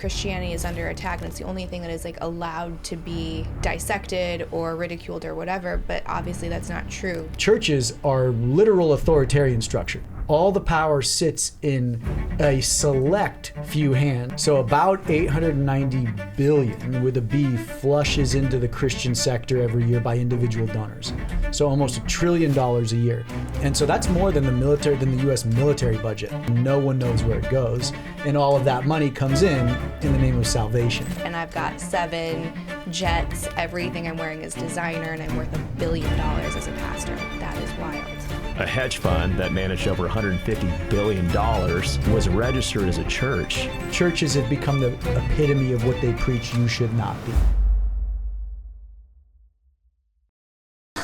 Christianity is under attack and it's the only thing that is like allowed to be dissected or ridiculed or whatever, but obviously that's not true. Churches are literal authoritarian structure. All the power sits in a select few hands. So about 890 billion with a B flushes into the Christian sector every year by individual donors. So almost $1 trillion a year. And so that's more than the US military budget. No one knows where it goes. And all of that money comes in the name of salvation. And I've got 7 jets. Everything I'm wearing is designer, and I'm worth $1 billion as a pastor. That is wild. A hedge fund that managed over $150 billion was registered as a church. Churches have become the epitome of what they preach you should not be.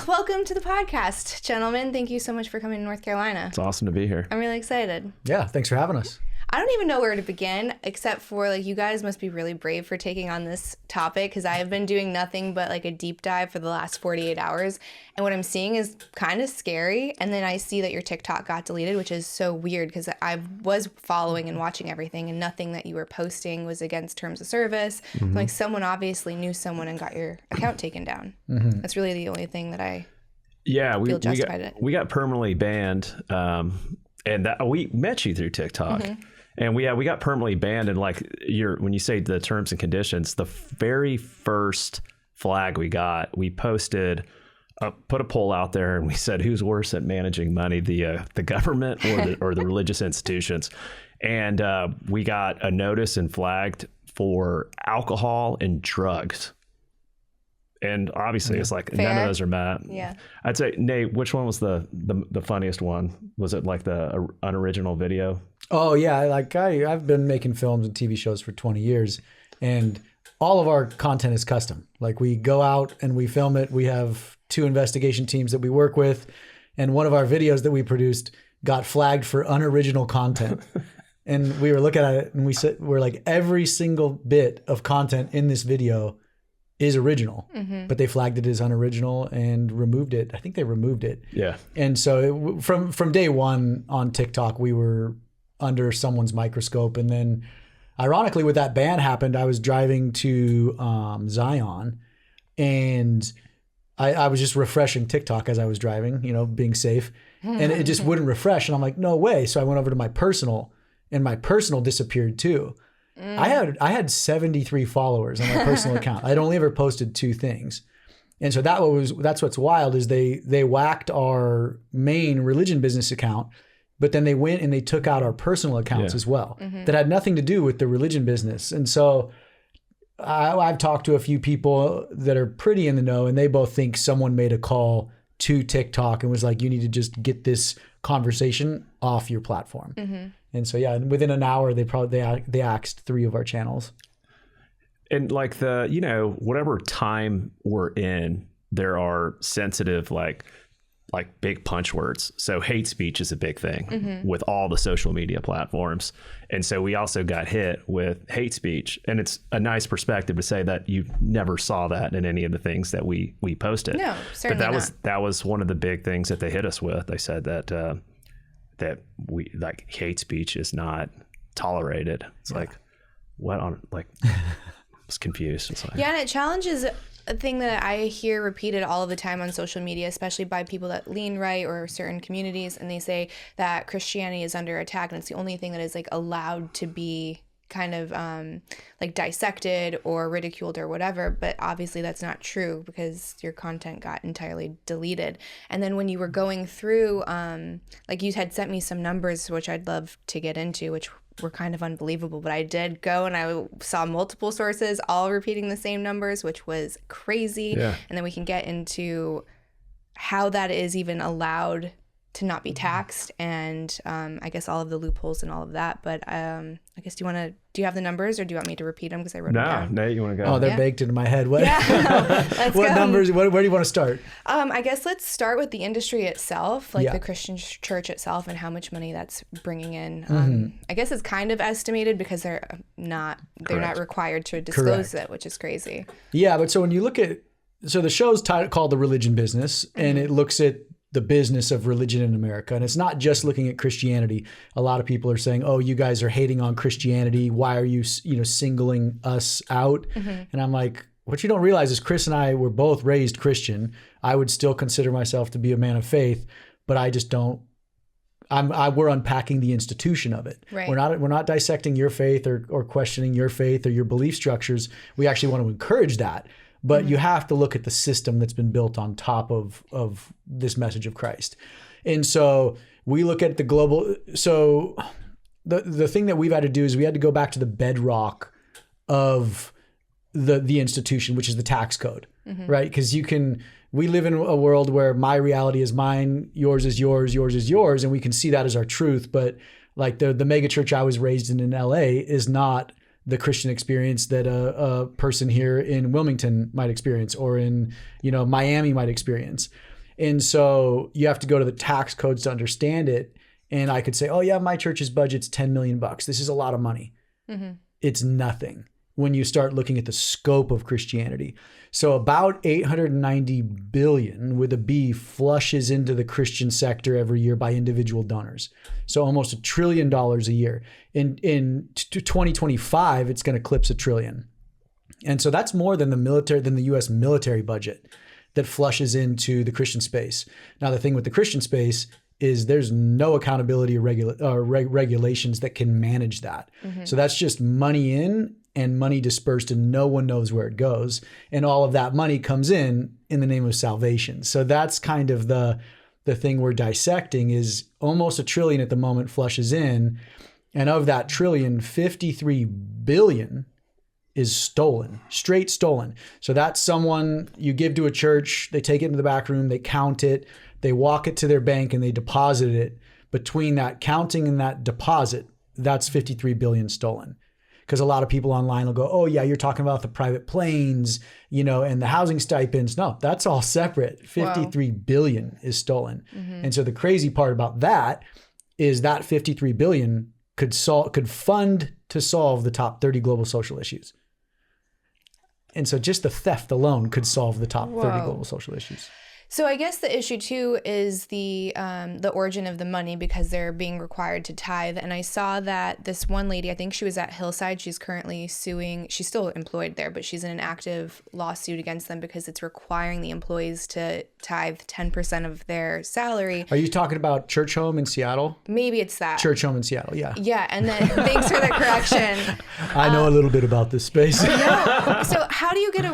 Welcome to the podcast, gentlemen. Thank you so much for coming to North Carolina. It's awesome to be here. I'm really excited. Yeah, thanks for having us. I don't even know where to begin, except for like you guys must be really brave for taking on this topic, because I have been doing nothing but like a deep dive for the last 48 hours. And what I'm seeing is kind of scary. And then I see that your TikTok got deleted, which is so weird because I was following and watching everything and nothing that you were posting was against terms of service. Mm-hmm. Like someone obviously knew someone and got your account taken down. Mm-hmm. That's really the only thing that I feel justified we got permanently banned. And that, we met you through TikTok. Mm-hmm. And we got permanently banned, and like when you say the terms and conditions, the very first flag we got, we posted, put a poll out there, and we said, who's worse at managing money, the government or the religious institutions? And we got a notice and flagged for alcohol and drugs. And obviously, it's like fair. None of those are met. Yeah. I'd say, Nate, which one was the funniest one? Was it like the unoriginal video? Oh yeah, like I've been making films and TV shows for 20 years, and all of our content is custom. Like we go out and we film it. We have 2 investigation teams that we work with, and one of our videos that we produced got flagged for unoriginal content. And we were looking at it and we're like, every single bit of content in this video is original, but they flagged it as unoriginal and removed it. I think they removed it. Yeah. And so from day one on TikTok, we were under someone's microscope. And then ironically, when that ban happened, I was driving to Zion, and I was just refreshing TikTok as I was driving, being safe, and it just wouldn't refresh. And I'm like, no way. So I went over to my personal, and my personal disappeared too. I had 73 followers on my personal account. I'd only ever posted 2 things. And so that's what's wild is they whacked our main religion business account, but then they went and they took out our personal accounts as well that had nothing to do with the religion business. And so I've talked to a few people that are pretty in the know, and they both think someone made a call to TikTok and was like, you need to just get this conversation off your platform. Mm-hmm. And so, within an hour, they axed 3 of our channels. And like whatever time we're in, there are sensitive, like big punch words. So hate speech is a big thing with all the social media platforms. And so we also got hit with hate speech. And it's a nice perspective to say that you never saw that in any of the things that we posted. No, certainly not. That was one of the big things that they hit us with. They said that we like hate speech is not tolerated. It's like, what on, like, I was confused. It's like, and it challenges a thing that I hear repeated all of the time on social media, especially by people that lean right or certain communities, and they say that Christianity is under attack and it's the only thing that is like allowed to be kind of like dissected or ridiculed or whatever, but obviously that's not true because your content got entirely deleted. And then when you were going through, like you had sent me some numbers, which I'd love to get into, which were kind of unbelievable, but I did go and I saw multiple sources all repeating the same numbers, which was crazy. Yeah. And then we can get into how that is even allowed to not be taxed, and I guess all of the loopholes and all of that. But I guess do you have the numbers, or do you want me to repeat them because I wrote them down? No, you want to go? Oh, they're baked into my head. What? Let's what go. Numbers? Where do you want to start? I guess let's start with the industry itself, like the Christian church itself, and how much money that's bringing in. I guess it's kind of estimated because they're not required to disclose it, which is crazy. Yeah, but so when you look at the show's called The Religion Business, and it looks at the business of religion in America. And it's not just looking at Christianity. A lot of people are saying, oh, you guys are hating on Christianity. Why are you, singling us out? And I'm like, what you don't realize is Chris and I were both raised Christian. I would still consider myself to be a man of faith, but I just don't. We're unpacking the institution of it. Right. We're not dissecting your faith or questioning your faith or your belief structures. We actually want to encourage that. But you have to look at the system that's been built on top of this message of Christ. And so we look at the global. So the thing that we've had to do is we had to go back to the bedrock of the institution, which is the tax code, right? Because we live in a world where my reality is mine, yours is yours, yours is yours, and we can see that as our truth. But like the mega church I was raised in LA is not the Christian experience that a person here in Wilmington might experience, or in Miami might experience. And so you have to go to the tax codes to understand it. And I could say, oh yeah, my church's budget's $10 million. This is a lot of money. It's nothing when you start looking at the scope of Christianity. So about 890 billion with a B flushes into the Christian sector every year by individual donors. So almost $1 trillion a year. In 2025, it's going to eclipse $1 trillion. And so that's more than the US military budget that flushes into the Christian space. Now, the thing with the Christian space is there's no accountability or regulations that can manage that. So that's just money in and money dispersed, and no one knows where it goes. And all of that money comes in the name of salvation. So that's kind of the thing we're dissecting, is almost $1 trillion at the moment flushes in. And of that trillion, 53 billion is stolen, straight stolen. So that's someone you give to a church, they take it into the back room, they count it, they walk it to their bank, and they deposit it. Between that counting and that deposit, that's 53 billion stolen. Because a lot of people online will go, oh yeah, you're talking about the private planes, and the housing stipends. No, that's all separate. 53 billion is stolen. And so the crazy part about that is that 53 billion could fund to solve the top 30 global social issues. And so just the theft alone could solve the top 30 global social issues. So I guess the issue too is the origin of the money, because they're being required to tithe. And I saw that this one lady, I think she was at Hillside, she's currently suing. She's still employed there, but she's in an active lawsuit against them because it's requiring the employees to tithe 10% of their salary. Are you talking about Church Home in Seattle? Maybe it's that. Church Home in Seattle, yeah. Yeah, and then thanks for the correction. I know a little bit about this space. No. So how do you get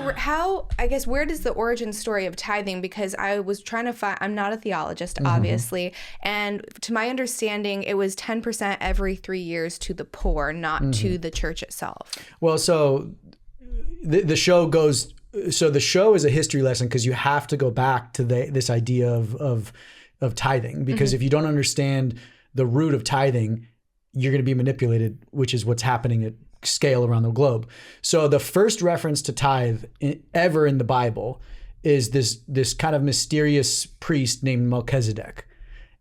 where does the origin story of tithing? Because I was trying to find, I'm not a theologist, obviously. And to my understanding, it was 10% every 3 years to the poor, not to the church itself. Well, so the show goes, so the show is a history lesson because you have to go back to this idea of tithing, because if you don't understand the root of tithing, you're going to be manipulated, which is what's happening at scale around the globe. So the first reference to tithe ever in the Bible is this kind of mysterious priest named Melchizedek.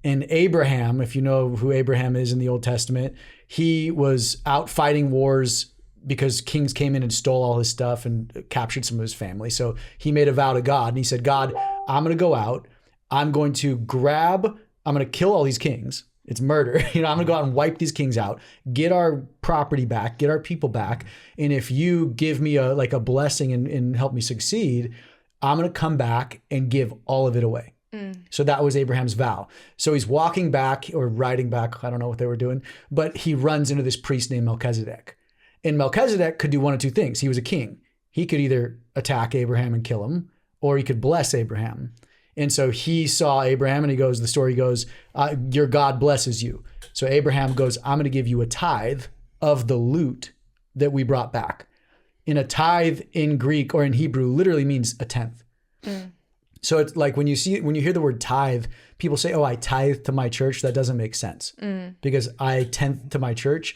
And Abraham, if you know who Abraham is in the Old Testament, he was out fighting wars because kings came in and stole all his stuff and captured some of his family. So he made a vow to God, and he said, God, I'm going to go out. I'm going to kill all these kings. It's murder. I'm going to go out and wipe these kings out, get our property back, get our people back. And if you give me a blessing and help me succeed, I'm going to come back and give all of it away. So that was Abraham's vow. So he's walking back or riding back. I don't know what they were doing, but he runs into this priest named Melchizedek. And Melchizedek could do one of two things. He was a king. He could either attack Abraham and kill him, or he could bless Abraham. And so he saw Abraham, and the story goes, your God blesses you. So Abraham goes, I'm going to give you a tithe of the loot that we brought back. And a tithe in Greek or in Hebrew literally means a tenth. So it's like when you hear the word tithe, people say, oh, I tithe to my church. That doesn't make sense because I tenth to my church,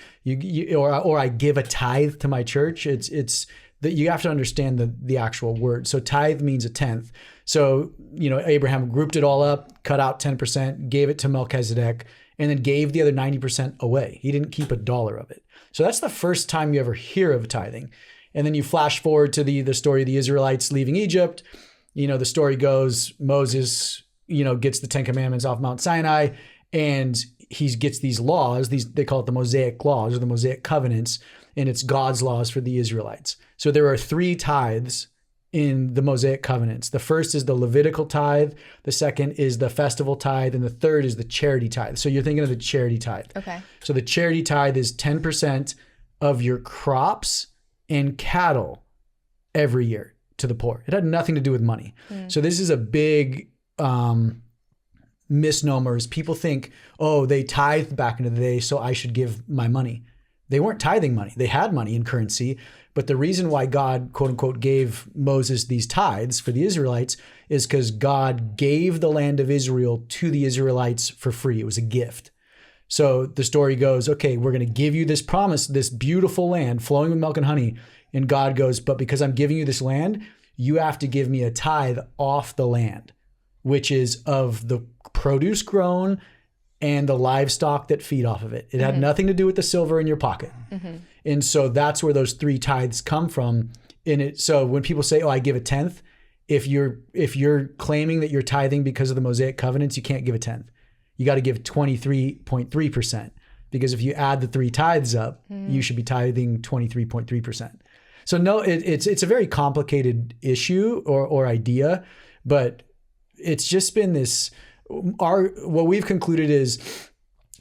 or I give a tithe to my church. It's that you have to understand the actual word. So tithe means a tenth. So, Abraham grouped it all up, cut out 10%, gave it to Melchizedek, and then gave the other 90% away. He didn't keep a dollar of it. So that's the first time you ever hear of tithing. And then you flash forward to the story of the Israelites leaving Egypt. The story goes, Moses, gets the 10 Commandments off Mount Sinai, and he gets these laws, they call it the Mosaic laws or the Mosaic covenants, and it's God's laws for the Israelites. So there are 3 tithes in the Mosaic covenants. The first is the Levitical tithe, the second is the festival tithe, and the third is the charity tithe. So you're thinking of the charity tithe. Okay. So the charity tithe is 10% of your crops and cattle every year to the poor. It had nothing to do with money. So this is a big misnomers. People think, oh, they tithed back into the day, so I should give my money. They weren't tithing money. They had money in currency. But the reason why God, quote unquote, gave Moses these tithes for the Israelites is because God gave the land of Israel to the Israelites for free. It was a gift. So the story goes, okay, we're going to give you this promise, this beautiful land flowing with milk and honey. And God goes, but because I'm giving you this land, you have to give me a tithe off the land, which is of the produce grown and the livestock that feed off of it. It had nothing to do with the silver in your pocket. And so that's where those 3 tithes come from. So when people say, oh, I give a tenth, if you're claiming that you're tithing because of the Mosaic covenants, you can't give a tenth. You got to give 23.3%, because if you add the 3 tithes up, you should be tithing 23.3%. So no, it's a very complicated issue or idea, but it's just been this. What we've concluded is,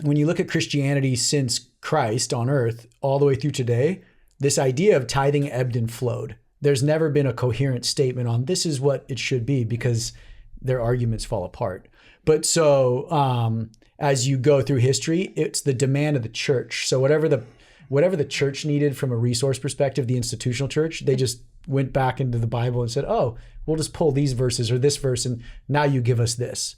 when you look at Christianity since Christ on earth all the way through today, this idea of tithing ebbed and flowed. There's never been a coherent statement on this is what it should be, because their arguments fall apart. But so as you go through history, it's the demand of the church. So whatever the church needed from a resource perspective, the institutional church, they just went back into the Bible and said, oh, we'll just pull these verses or this verse, and now you give us this.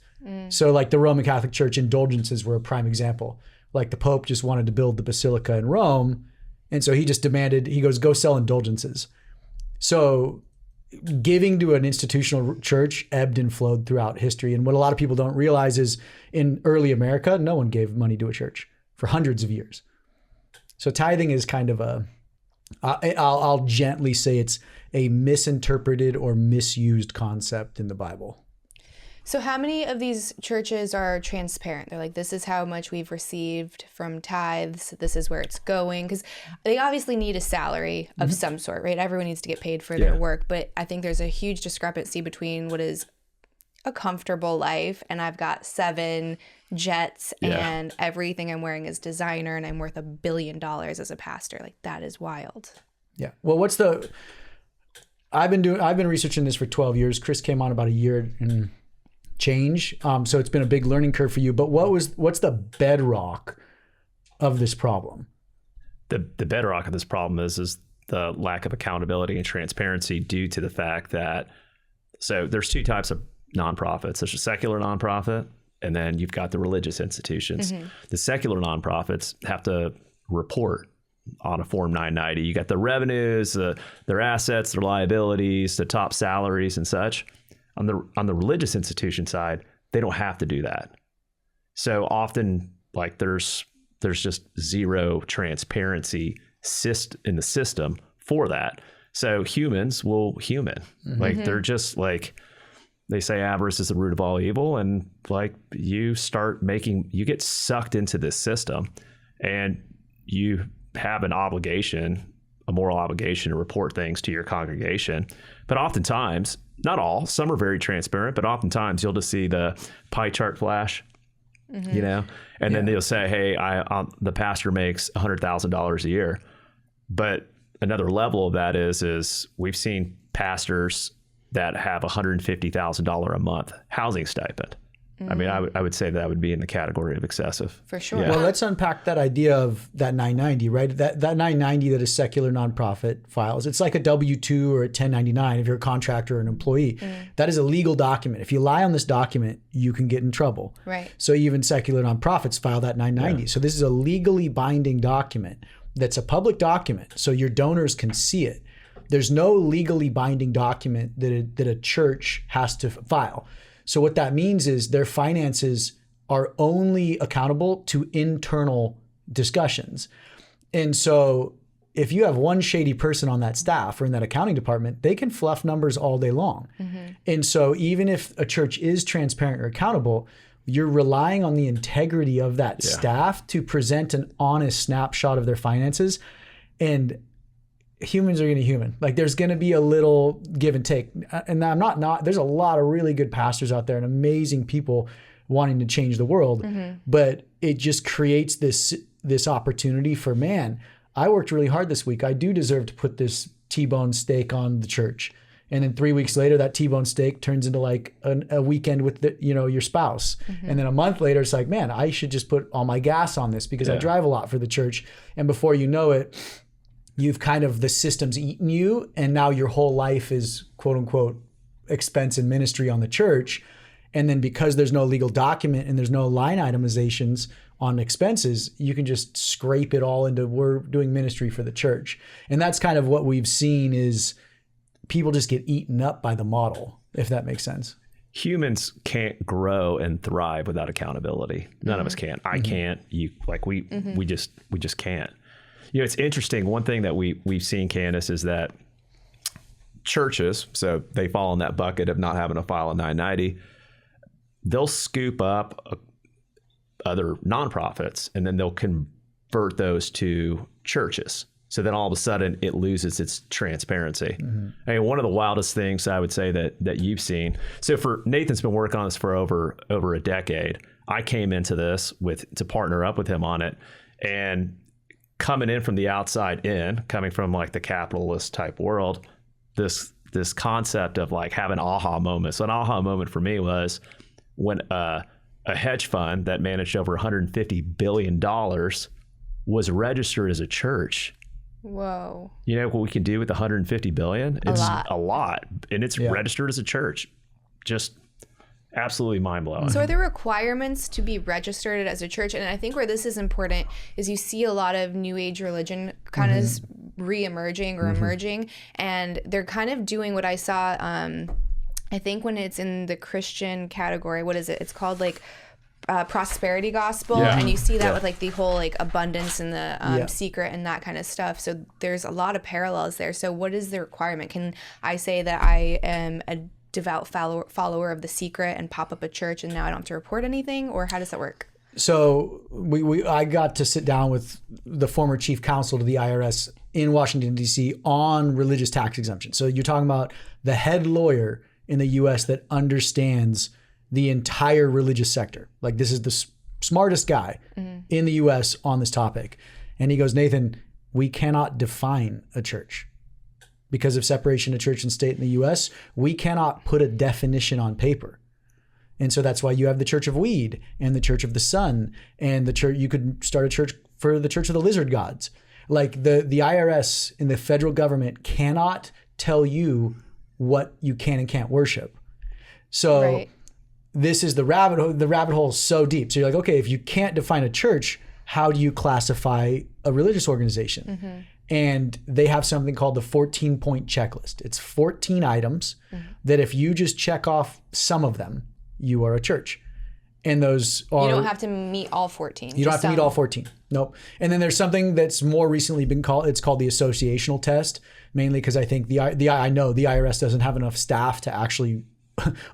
So like the Roman Catholic Church, indulgences were a prime example. Like the Pope just wanted to build the basilica in Rome, and so he just demanded, he goes, go sell indulgences. So giving to an institutional church ebbed and flowed throughout history. And what a lot of people don't realize is, in early America, no one gave money to a church for hundreds of years. So tithing is kind of I'll gently say it's a misinterpreted or misused concept in the Bible. So how many of these churches are transparent? They're like, this is how much we've received from tithes. This is where it's going. Because they obviously need a salary of some sort, right? Everyone needs to get paid for their work. But I think there's a huge discrepancy between what is a comfortable life, and I've got 7 jets and everything I'm wearing is designer, and I'm worth $1 billion as a pastor. Like, that is wild. Yeah. Well, I've been researching this for 12 years. Chris came on about a year and change. So it's been a big learning curve for you, but what's the bedrock of this problem? The bedrock of this problem is the lack of accountability and transparency due to the fact that, so there's 2 types of nonprofits. There's a secular nonprofit, and then you've got the religious institutions. The secular nonprofits have to report on a Form 990. You got the revenues, their assets, their liabilities, the top salaries and such. On the religious institution side, they don't have to do that. So often, like, there's just zero transparency in the system for that. So humans will human. Like, they're just like, they say avarice is the root of all evil, and like, you get sucked into this system, and you have an obligation, a moral obligation, to report things to your congregation. But oftentimes, not all, some are very transparent, but oftentimes you'll just see the pie chart flash, and then they'll say, hey, the pastor makes $100,000 a year. But another level of that is we've seen pastors that have $150,000 a month housing stipend. I mean, I would say that would be in the category of excessive. For sure. Yeah. Well, let's unpack that idea of that 990, right? That 990 that a secular nonprofit files. It's like a W-2 or a 1099 if you're a contractor or an employee. That is a legal document. If you lie on this document, you can get in trouble. Right. So even secular nonprofits file that 990. So this is a legally binding document that's a public document, so your donors can see it. There's no legally binding document that a church has to file. So what that means is their finances are only accountable to internal discussions. And so if you have one shady person on that staff or in that accounting department, they can fluff numbers all day long. And so even if a church is transparent or accountable, you're relying on the integrity of that staff to present an honest snapshot of their finances. And humans are going to human. Like there's going to be a little give and take. And I'm not, there's a lot of really good pastors out there and amazing people wanting to change the world, but it just creates this opportunity for, man, I worked really hard this week. I do deserve to put this T-bone steak on the church. And then 3 weeks later, that T-bone steak turns into like a weekend with your spouse. And then a month later, it's like, man, I should just put all my gas on this because I drive a lot for the church. And before you know it, you've kind of, the system's eaten you. And now your whole life is quote unquote expense and ministry on the church. And then because there's no legal document and there's no line itemizations on expenses, you can just scrape it all into, we're doing ministry for the church. And that's kind of what we've seen is people just get eaten up by the model, if that makes sense. Humans can't grow and thrive without accountability. None of us can. I can't. You like we just can't. It's interesting. One thing that we've seen, Candice, is that churches, so they fall in that bucket of not having to file a 990. They'll scoop up other nonprofits and then they'll convert those to churches. So then all of a sudden it loses its transparency. I mean, one of the wildest things I would say that you've seen. So for Nathan's been working on this for over a decade. I came into this to partner up with him on it, and coming in from the outside in, coming from like the capitalist type world, this concept of like having aha moments. So an aha moment for me was when a hedge fund that managed over $150 billion was registered as a church. Whoa. You know what we can do with $150 billion? It's a lot. And it's registered as a church. Just absolutely mind-blowing. So are there requirements to be registered as a church? And I think where this is important is you see a lot of new age religion kind of re-emerging or emerging, and they're kind of doing what I saw, I think when it's in the Christian category, what is it? It's called like prosperity gospel, and you see that with like the whole like abundance and the secret and that kind of stuff. So there's a lot of parallels there. So what is the requirement? Can I say that I am a devout follower of the secret and pop up a church and now I don't have to report anything, or how does that work? So I got to sit down with the former chief counsel to the IRS in Washington, D.C. on religious tax exemption. So you're talking about the head lawyer in the U.S. that understands the entire religious sector. Like this is the smartest guy in the U.S. on this topic. And he goes, Nathan, we cannot define a church. Because of separation of church and state in the U.S., we cannot put a definition on paper. And so that's why you have the Church of Weed and the Church of the Sun and the church. You could start a church for the Church of the Lizard Gods. Like the IRS and the federal government cannot tell you what you can and can't worship. So this is the rabbit hole. The rabbit hole is so deep. So you're like, okay, if you can't define a church, how do you classify a religious organization? And they have something called the 14-point checklist. It's 14 items that if you just check off some of them, you are a church. And those are... You don't have to meet all 14. You don't have to meet all 14. Nope. And then there's something that's more recently been called, it's called the associational test, mainly because I think I know the IRS doesn't have enough staff to actually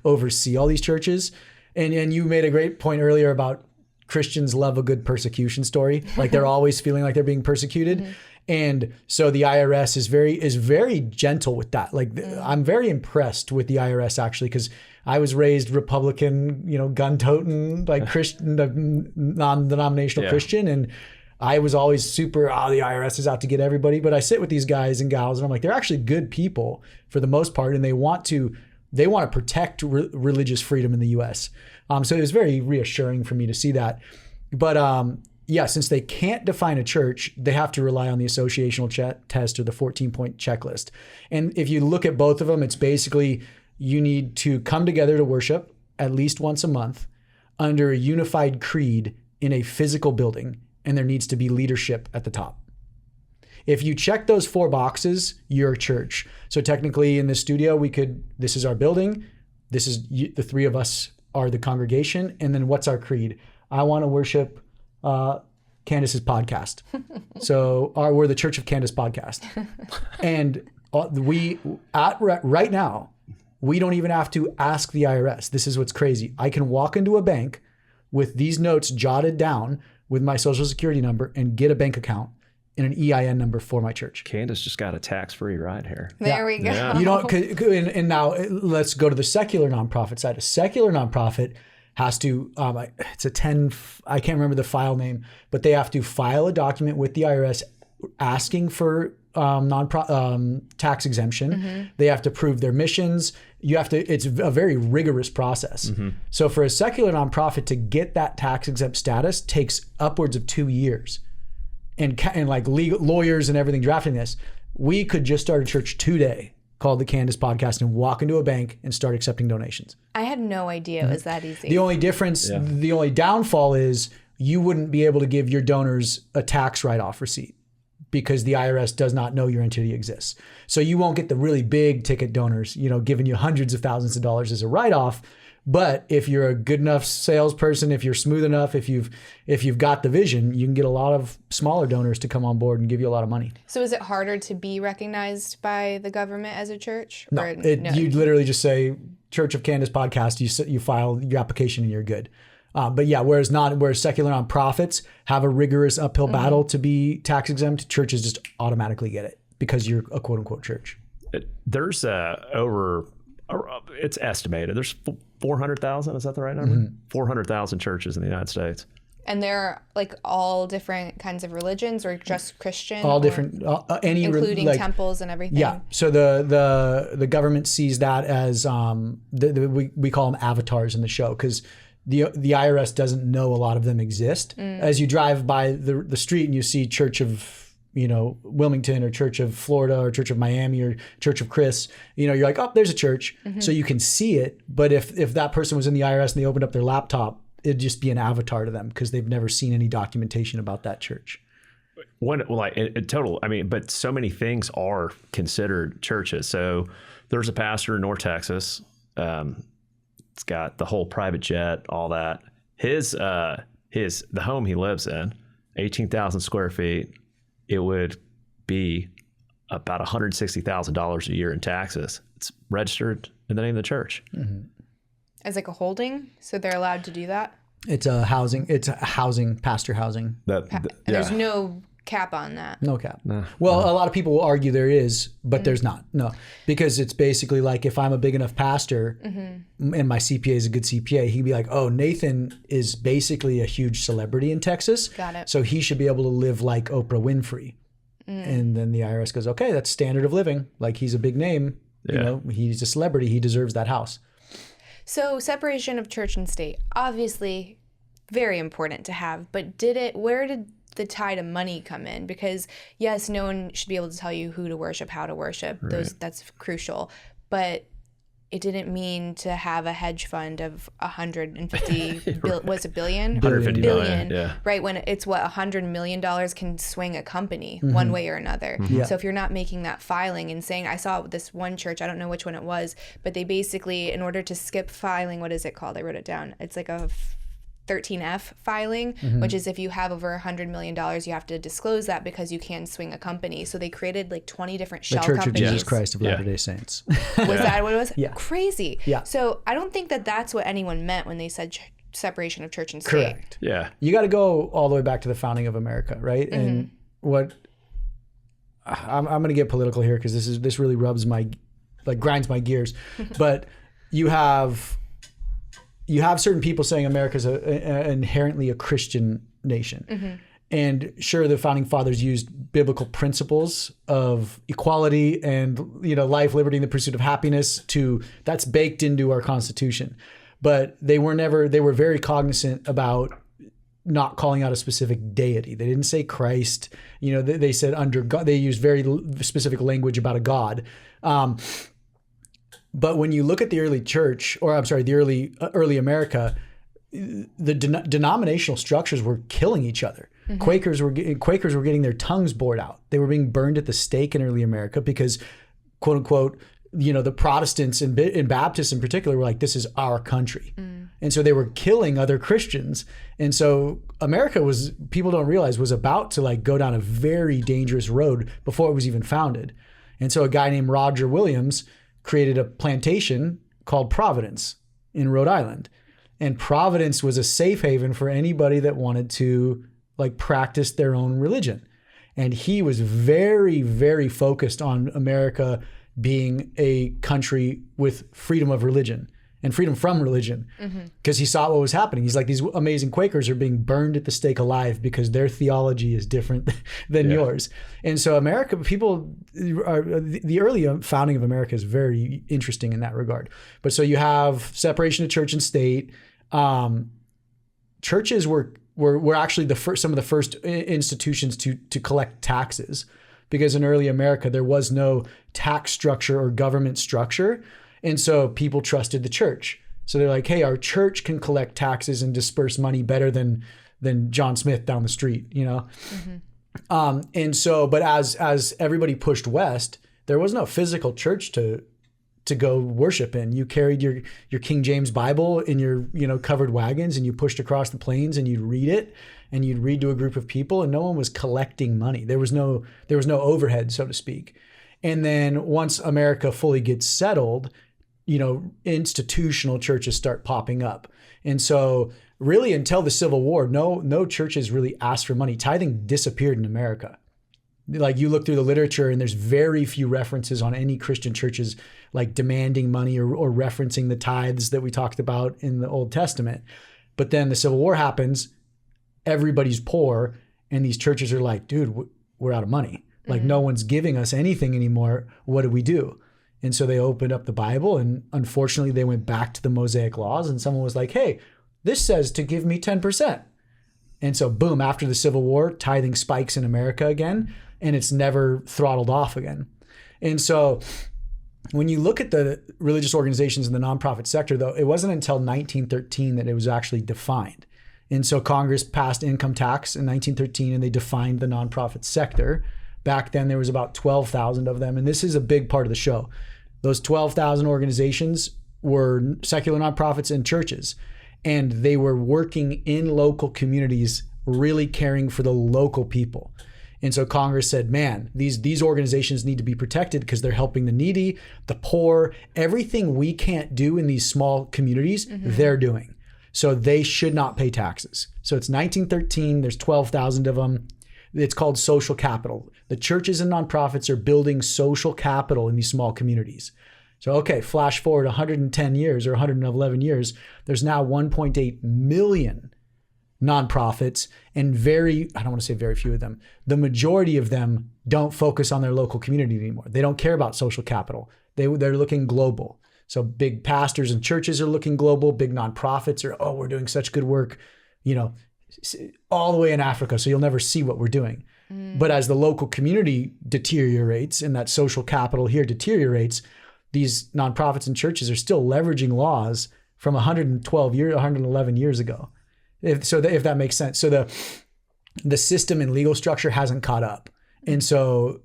oversee all these churches. And you made a great point earlier about Christians love a good persecution story. Like they're always feeling like they're being persecuted. And so the IRS is very gentle with that. Like I'm very impressed with the IRS actually, because I was raised Republican, gun-toting, like Christian, non-denominational Christian, and I was always super, the IRS is out to get everybody. But I sit with these guys and gals, and I'm like, they're actually good people for the most part, and they want to protect religious freedom in the U.S. So it was very reassuring for me to see that. But since they can't define a church, they have to rely on the associational test or the 14-point checklist. And if you look at both of them, it's basically you need to come together to worship at least once a month under a unified creed in a physical building, and there needs to be leadership at the top. If you check those 4 boxes, you're a church. So technically in the studio, this is our building. This is the 3 of us are the congregation. And then what's our creed? I want to worship Candice's podcast. So we're the Church of Candice podcast. And right now, we don't even have to ask the IRS. This is what's crazy. I can walk into a bank with these notes jotted down with my social security number and get a bank account and an EIN number for my church. Candice just got a tax-free ride here. There we go. Yeah. You don't, and now let's go to the secular nonprofit side. A secular nonprofit has to, it's a 10, I can't remember the file name, but they have to file a document with the IRS asking for tax exemption. They have to prove their missions. It's a very rigorous process. So for a secular nonprofit to get that tax exempt status takes upwards of 2 years. And like legal lawyers and everything drafting this, we could just start a church today called the Candice Podcast and walk into a bank and start accepting donations. I had no idea it was that easy. The only difference, the only downfall is you wouldn't be able to give your donors a tax write-off receipt because the IRS does not know your entity exists. So you won't get the really big ticket donors, giving you hundreds of thousands of dollars as a write-off. But if you're a good enough salesperson, if you're smooth enough, if you've got the vision, you can get a lot of smaller donors to come on board and give you a lot of money. So is it harder to be recognized by the government as a church? No, you literally just say Church of Candice Podcast, you file your application and you're good. But yeah, whereas secular nonprofits have a rigorous uphill battle to be tax exempt, churches just automatically get it because you're a quote unquote church. There's it's estimated, there's 400,000, is that the right number? 400,000 churches in the United States. And they're like all different kinds of religions or just Christian? All different, including temples and everything? Yeah. So the government sees that as, we call them avatars in the show because the IRS doesn't know a lot of them exist. As you drive by the street and you see Church of Wilmington or Church of Florida or Church of Miami or Church of Chris, you're like, oh, there's a church. So you can see it. But if that person was in the IRS and they opened up their laptop, it'd just be an avatar to them because they've never seen any documentation about that church. But so many things are considered churches. So there's a pastor in North Texas. It's got the whole private jet, all that. The home he lives in, 18,000 square feet. It would be about $160,000 a year in taxes. It's registered in the name of the church. As like a holding, so they're allowed to do that? It's a pastor housing. There's no cap on that. No cap. A lot of people will argue there is, but there's not. No, because it's basically like if I'm a big enough pastor and my CPA is a good CPA, he'd be like, oh, Nathan is basically a huge celebrity in Texas. Got it. So he should be able to live like Oprah Winfrey. And then the IRS goes, okay, that's standard of living. Like he's a big name. He's a celebrity. He deserves that house. So separation of church and state, obviously very important to have, but where did the tide of money come in? Because yes, no one should be able to tell you who to worship, how to worship. Right. That's crucial. But it didn't mean to have a hedge fund of 150 was it billion? 150 billion, yeah. Right, when it's $100 million can swing a company one way or another. Yeah. So if you're not making that filing and saying, I saw this one church, I don't know which one it was, but they basically, in order to skip filing, what is it called? I wrote it down. It's like a 13F filing, which is if you have over $100 million, you have to disclose that because you can swing a company. So they created like 20 different shell companies. The Church of Jesus Christ of Latter-day Saints. Was that what it was? Yeah. Crazy. Yeah. So I don't think that that's what anyone meant when they said separation of church and state. Correct. Yeah. You got to go all the way back to the founding of America, right? And what I'm going to get political here because this really grinds my gears, but you have certain people saying America's inherently a Christian nation. And sure, the founding fathers used biblical principles of equality and, life, liberty, and the pursuit of happiness that's baked into our Constitution. But they were very cognizant about not calling out a specific deity. They didn't say Christ. They said under God. They used very specific language about a God. But when you look at the early church, the early America, the denominational structures were killing each other. Quakers were getting their tongues bored out. They were being burned at the stake in early America because, quote unquote, the Protestants and Baptists in particular were like, this is our country. And so they were killing other Christians. And so America people don't realize, was about to go down a very dangerous road before it was even founded. And so a guy named Roger Williams created a plantation called Providence in Rhode Island. And Providence was a safe haven for anybody that wanted to like practice their own religion. And he was very, very focused on America being a country with freedom of religion and freedom from religion, because he saw what was happening. He's like, these amazing Quakers are being burned at the stake alive because their theology is different than yours. And so the early founding of America is very interesting in that regard. But so you have separation of church and state. Churches were actually some of the first institutions to collect taxes, because in early America, there was no tax structure or government structure. And so people trusted the church. So they're like, hey, our church can collect taxes and disperse money better than John Smith down the street, you know? And so, but as everybody pushed west, there was no physical church to go worship in. You carried your King James Bible in your, covered wagons, and you pushed across the plains and you'd read it, and you'd read to a group of people, and no one was collecting money. There was no overhead, so to speak. And then once America fully gets settled, institutional churches start popping up. And so really until the Civil War, no churches really asked for money. Tithing disappeared in America. Like you look through the literature and there's very few references on any Christian churches like demanding money or referencing the tithes that we talked about in the Old Testament. But then the Civil War happens, everybody's poor, and these churches are like, dude, we're out of money. Like no one's giving us anything anymore. What do we do? And so they opened up the Bible, and unfortunately they went back to the Mosaic laws, and someone was like, hey, this says to give me 10%. And so boom, after the Civil War, tithing spikes in America again, and it's never throttled off again. And so when you look at the religious organizations in the nonprofit sector, though, it wasn't until 1913 that it was actually defined. And so Congress passed income tax in 1913, and they defined the nonprofit sector. Back then, there was about 12,000 of them. And this is a big part of the show. Those 12,000 organizations were secular nonprofits and churches. And they were working in local communities, really caring for the local people. And so Congress said, man, these organizations need to be protected because they're helping the needy, the poor, everything we can't do in these small communities, they're doing. So they should not pay taxes. So it's 1913, there's 12,000 of them. It's called social capital. The churches and nonprofits are building social capital in these small communities. So, okay, flash forward 110 years or 111 years, there's now 1.8 million nonprofits, and I don't want to say very few of them, the majority of them don't focus on their local community anymore. They don't care about social capital. They're looking global. So big pastors and churches are looking global. Big nonprofits are, we're doing such good work, all the way in Africa, so you'll never see what we're doing. But as the local community deteriorates and that social capital here deteriorates, these nonprofits and churches are still leveraging laws from 111 years ago. If that makes sense. So the system and legal structure hasn't caught up. And so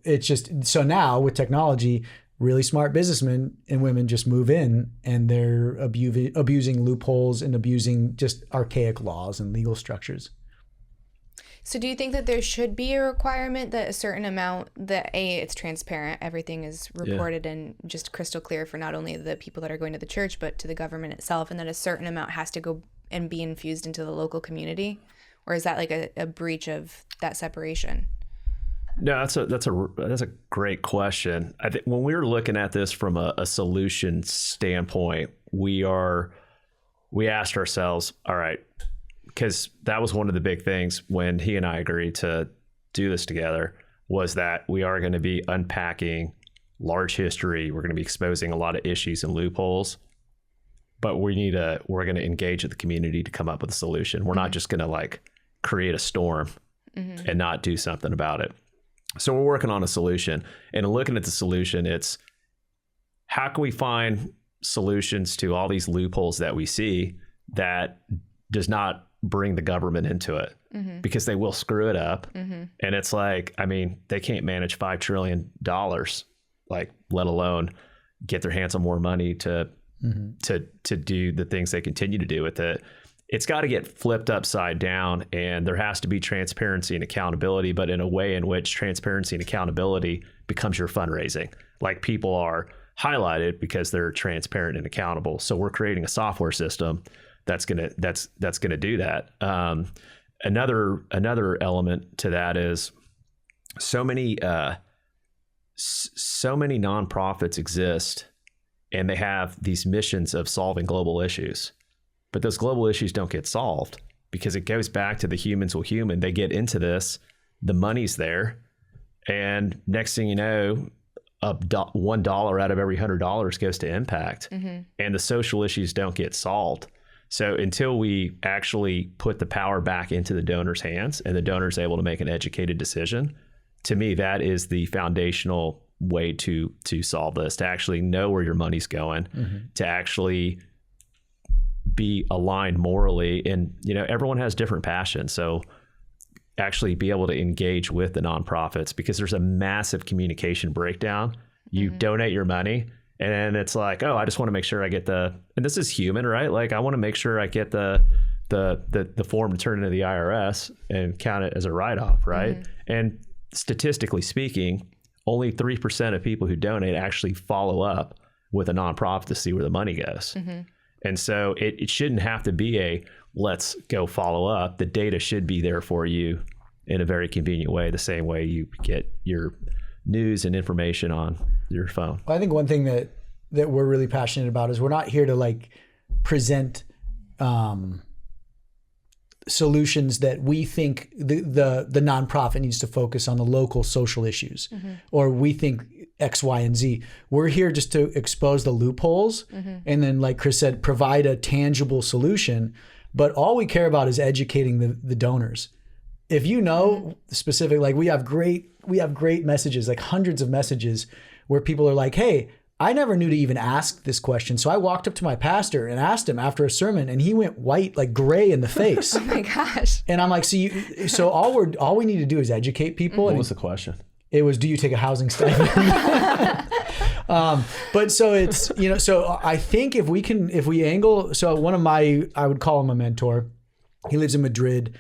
so now with technology, really smart businessmen and women just move in, and they're abusing loopholes and abusing just archaic laws and legal structures. So do you think that there should be a requirement that a certain amount, that it's transparent, everything is reported and just crystal clear for not only the people that are going to the church, but to the government itself, and that a certain amount has to go and be infused into the local community? Or is that like a breach of that separation? No, that's a great question. I think when we were looking at this from a solution standpoint, we asked ourselves, all right, because that was one of the big things when he and I agreed to do this together, was that we are going to be unpacking large history. We're going to be exposing a lot of issues and loopholes, but we're going to engage with the community to come up with a solution. We're not just going to like create a storm and not do something about it. So we're working on a solution, and looking at the solution, it's how can we find solutions to all these loopholes that we see that does not bring the government into it, because they will screw it up. And it's like, I mean, they can't manage $5 trillion, like, let alone get their hands on more money to do the things they continue to do with it. It's got to get flipped upside down, and there has to be transparency and accountability, but in a way in which transparency and accountability becomes your fundraising. Like, people are highlighted because they're transparent and accountable. So we're creating a software system that's gonna do that. Another element to that is so many nonprofits exist, and they have these missions of solving global issues, but those global issues don't get solved because it goes back to the humans will human. They get into this, the money's there, and next thing you know, $1 out of every $100 goes to impact, and the social issues don't get solved. So until we actually put the power back into the donor's hands and the donor's able to make an educated decision, to me, that is the foundational way to solve this, to actually know where your money's going, to actually be aligned morally. And, everyone has different passions. So actually be able to engage with the nonprofits, because there's a massive communication breakdown. You donate your money, and it's like, oh, I just want to make sure I get and this is human, right? Like, I want to make sure I get the form to turn into the IRS and count it as a write-off, right? And statistically speaking, only 3% of people who donate actually follow up with a nonprofit to see where the money goes. And so it shouldn't have to be let's go follow up. The data should be there for you in a very convenient way, the same way you get your news and information on your phone. Well, I think one thing that we're really passionate about is we're not here to present solutions that we think the nonprofit needs to focus on the local social issues, or we think X, Y, and Z. We're here just to expose the loopholes, and then, like Chris said, provide a tangible solution. But all we care about is educating the donors. If specific, we have great messages, like hundreds of messages where people are like, hey, I never knew to even ask this question. So I walked up to my pastor and asked him after a sermon, and he went white, like gray in the face. Oh my gosh. And I'm like, so all we need to do is educate people. What was the question? It was, do you take a housing stipend? But so it's, so I think if we angle, so one of I would call him a mentor. He lives in Madrid.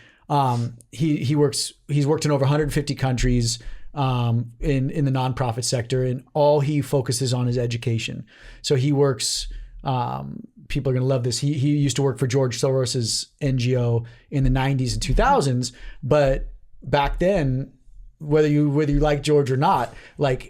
He's worked in over 150 countries, in the nonprofit sector, and all he focuses on is education. So he works, people are going to love this. He used to work for George Soros's NGO in the 90s and 2000s, but back then, whether you like George or not,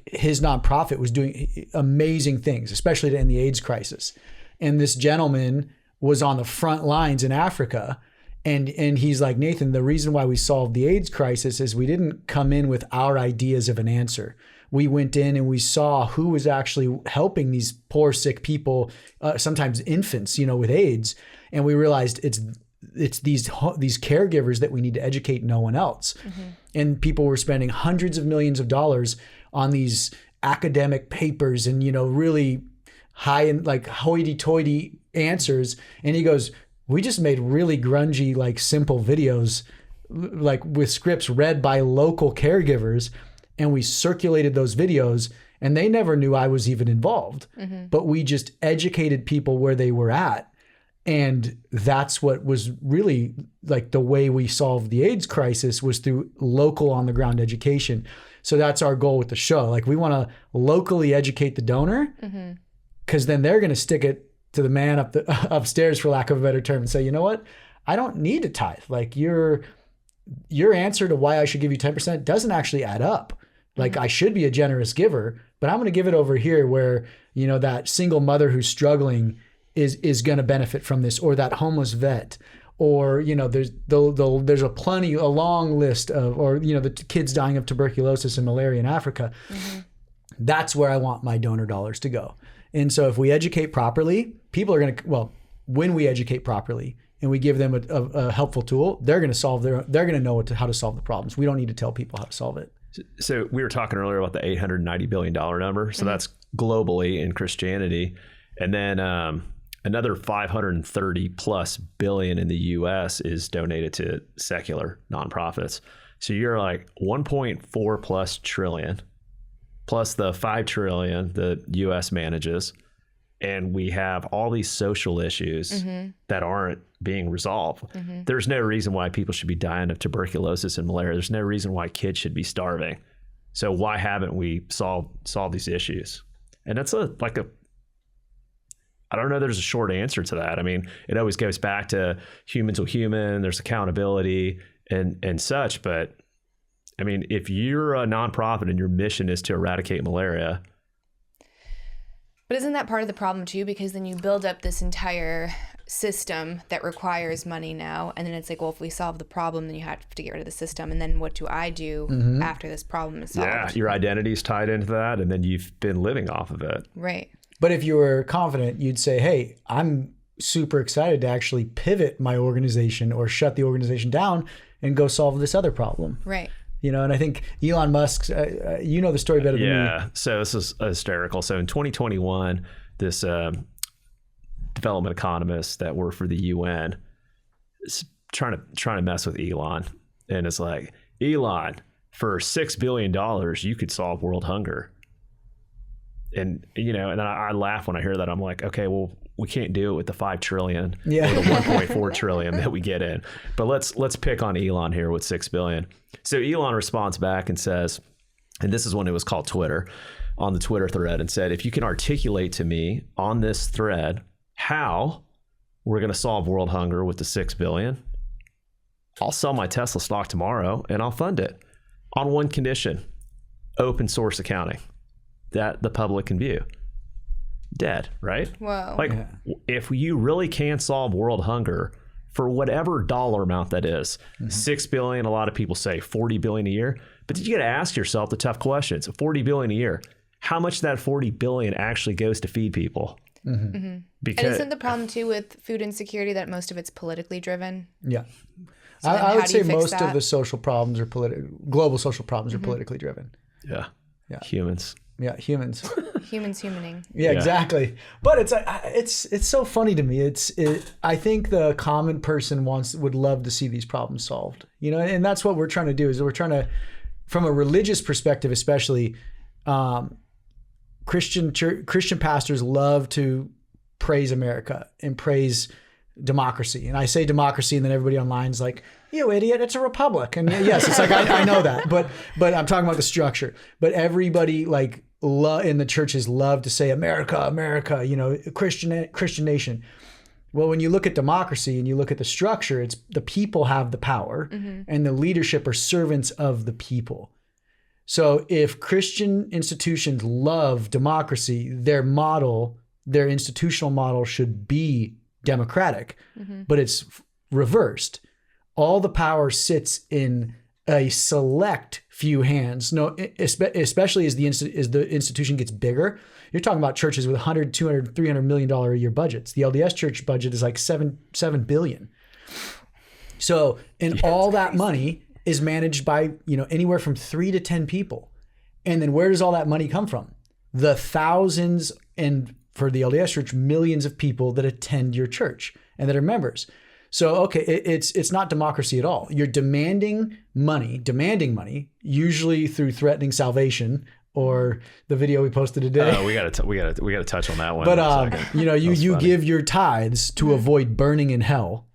his nonprofit was doing amazing things, especially to end the AIDS crisis. And this gentleman was on the front lines in Africa. And he's like, Nathan, the reason why we solved the AIDS crisis is we didn't come in with our ideas of an answer. We went in and we saw who was actually helping these poor, sick people, sometimes infants, with AIDS. And we realized it's these caregivers that we need to educate, no one else. And people were spending hundreds of millions of dollars on these academic papers and, really high and hoity-toity answers. And he goes, we just made really grungy, simple videos, with scripts read by local caregivers, and we circulated those videos, and they never knew I was even involved. But we just educated people where they were at. And that's what was really the way we solved the AIDS crisis, was through local on the ground education. So that's our goal with the show. We want to locally educate the donor, because then they're going to stick it to the man upstairs, for lack of a better term, and say, you know what? I don't need to tithe. Your answer to why I should give you 10% doesn't actually add up. I should be a generous giver, but I'm going to give it over here where, that single mother who's struggling is going to benefit from this, or that homeless vet, or, there's a long list of, or, the kids dying of tuberculosis and malaria in Africa. That's where I want my donor dollars to go. And so if we educate properly, people are going to, when we educate properly and we give them a helpful tool, they're going to know how to solve the problems. We don't need to tell people how to solve it. So we were talking earlier about the $890 billion number. So that's globally in Christianity. And then another 530 plus billion in the US is donated to secular nonprofits. So you're 1.4 plus trillion. Plus the 5 trillion the U.S. manages, and we have all these social issues that aren't being resolved. There's no reason why people should be dying of tuberculosis and malaria. There's no reason why kids should be starving. So why haven't we solved these issues? And that's I don't know there's a short answer to that. I mean, it always goes back to human to human, there's accountability and such. But I mean, if you're a nonprofit and your mission is to eradicate malaria. But isn't that part of the problem too? Because then you build up this entire system that requires money now. And then it's like, well, if we solve the problem, then you have to get rid of the system. And then what do I do after this problem is solved? Yeah, your identity is tied into that. And then you've been living off of it. Right. But if you were confident, you'd say, hey, I'm super excited to actually pivot my organization or shut the organization down and go solve this other problem. Right. You know, and I think Elon Musk, you know the story better than me. Yeah, so this is hysterical. So in 2021, this development economist that worked for the UN is trying to mess with Elon. And it's like, Elon, for $6 billion, you could solve world hunger. And, you know, and I laugh when I hear that. I'm like, okay, well, we can't do it with the 5 trillion or the 1.4 trillion that we get in. But let's pick on Elon here with 6 billion. So Elon responds back and says, and this is when it was called Twitter, on the Twitter thread, and said, if you can articulate to me on this thread how we're going to solve world hunger with the 6 billion, I'll sell my Tesla stock tomorrow and I'll fund it on one condition: open source accounting that the public can view. Dead, right? Whoa. Like, if you really can solve world hunger for whatever dollar amount that is, 6 billion, a lot of people say 40 billion a year, but you got to ask yourself the tough questions. 40 billion a year, how much of that 40 billion actually goes to feed people? Because, and isn't the problem too with food insecurity that most of it's politically driven? Yeah. So I would how do you say fix most that? of the social problems are global social problems are politically driven. yeah, Yeah. humans. Yeah, humans. Humans humaning. Yeah, exactly. But it's so funny to me. I think the common person would love to see these problems solved. You know, and that's what we're trying to do. Is we're trying to, from a religious perspective, especially, Christian pastors love to praise America and praise democracy. And I say democracy, and then everybody online is like, "You idiot! It's a republic." And yes, it's like I know that, but I'm talking about the structure. But everybody in the churches love to say America, America. You know, Christian nation. Well, when you look at democracy and you look at the structure, it's the people have the power, and the leadership are servants of the people. So if Christian institutions love democracy, their institutional model should be democratic, but it's reversed. All the power sits in a select few hands. No, especially as the institution gets bigger. You're talking about churches with $100, $200, $300 million a year budgets. The LDS Church budget is like $7 billion. So, and all that money is managed by, anywhere from 3 to 10 people. And then where does all that money come from? The thousands, and for the LDS Church, millions of people that attend your church and that are members. So, okay, it's not democracy at all. You're demanding money, usually through threatening salvation, or the video we posted today. We gotta touch on that one. But you give your tithes to avoid burning in hell,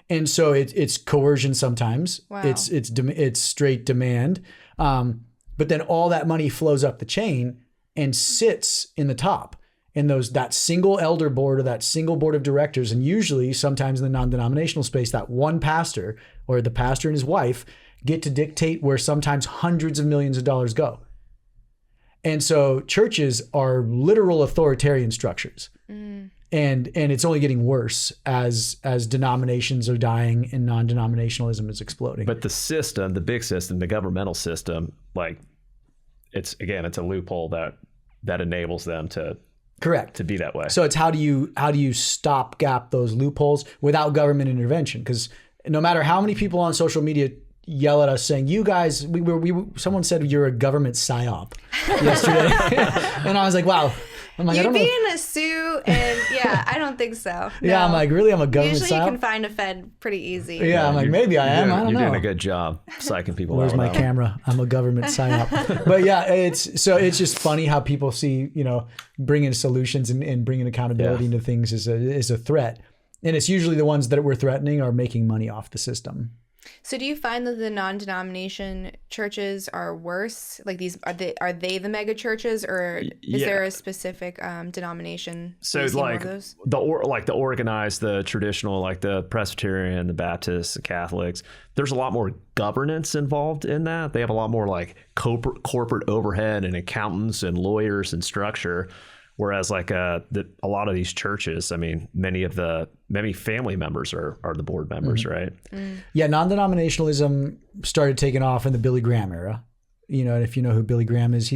and so it's coercion sometimes. Wow. It's straight demand, but then all that money flows up the chain and sits in the top. And that single elder board or that single board of directors, and usually sometimes in the non-denominational space, that one pastor or the pastor and his wife get to dictate where sometimes hundreds of millions of dollars go. And so churches are literal authoritarian structures. And it's only getting worse as denominations are dying and non-denominationalism is exploding. But the system, the big system, the governmental system, it's a loophole that enables them to correct to be that way. So it's how do you stopgap those loopholes without government intervention? Because no matter how many people on social media yell at us saying, "You guys," someone said you're a government psyop yesterday, and I was like, "Wow." I'm like, You'd be in a suit, and I don't think so. No. Yeah, I'm like, really? I'm a government Usually psyop? you can find a Fed pretty easy. Yeah, I'm like, maybe I am. I don't know. You're doing a good job psyching people Where's out. my camera? I'm a government psyop. But yeah, it's just funny how people see, bringing solutions and bringing accountability into things is a threat. And it's usually the ones that we're threatening are making money off the system. So do you find that the non-denomination churches are worse? Like these, are they the mega churches, or is there a specific denomination? So like the organized, the traditional, like the Presbyterian, the Baptists, the Catholics, there's a lot more governance involved in that. They have a lot more like corporate overhead and accountants and lawyers and structure. Whereas like a lot of these churches, I mean, many family members are the board members, right? Yeah, non-denominationalism started taking off in the Billy Graham era. You know, and if you know who Billy Graham is,